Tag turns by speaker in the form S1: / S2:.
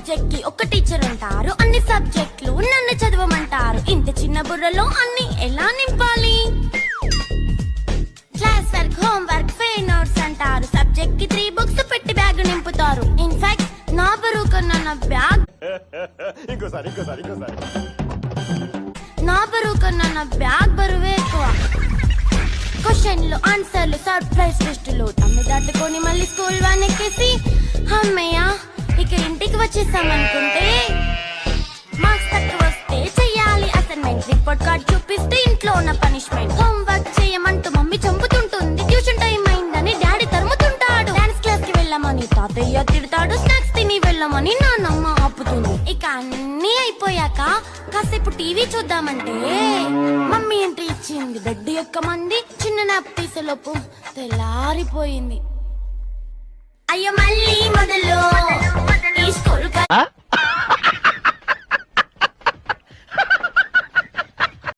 S1: Subject కి ఒక teacher ఉంటారు, అన్ని సబ్జెక్టులు నన్ను చదవమంటారు. ఇంత చిన్న బుర్రలో అన్ని ఎలా నింపాలి? Class work, home work, fair notes అంటారు. సబ్జెక్ట్ కి 3 బుక్స్ పెట్టి బ్యాగ్ నింపుతారు. ఇన్ఫాక్ట్ నా బరువు కన్నా నా బ్యాగ్ బరువే ఎక్కువ. క్వశ్చన్లు, ఆన్సర్లు, సర్ప్రైజ్ టెస్టులు తమ్మి దాటుకొని మళ్ళీ స్కూల్ వాన్ ఎక్కేసి అమ్మయ్య ఇక ఇంటికి వచ్చేసామనుకుంటే మార్క్స్ తక్కువ వస్తే చెయ్యాలి అసైన్మెంట్. రిపోర్ట్ కార్డ్ చూపిస్తే ఇంట్లో ఉన్న పనిష్మెంట్. హోంవర్క్ చేయమంటూ మమ్మీ చంపుతుంటుంది. ట్యూషన్ టైం అయిందని డాడీ తరుముతుంటాడు. డాన్స్ క్లాస్ కి వెళ్ళమని తాతయ్య తిడతాడు. స్నాక్స్ తిని వెళ్ళమని నాన్నమ్మ ఆపుతుంది. ఇక అన్నీ అయిపోయాక కాసేపు టీవీ చూద్దామంటే మమ్మీ ఎంట్రీ ఇచ్చింది. బెడ్ యొక్క మంది చిన్న నాప్ తీసేలోపు తెల్లారిపోయింది. అయ్యో మళ్ళీ మొదలు ఈ స్కూల్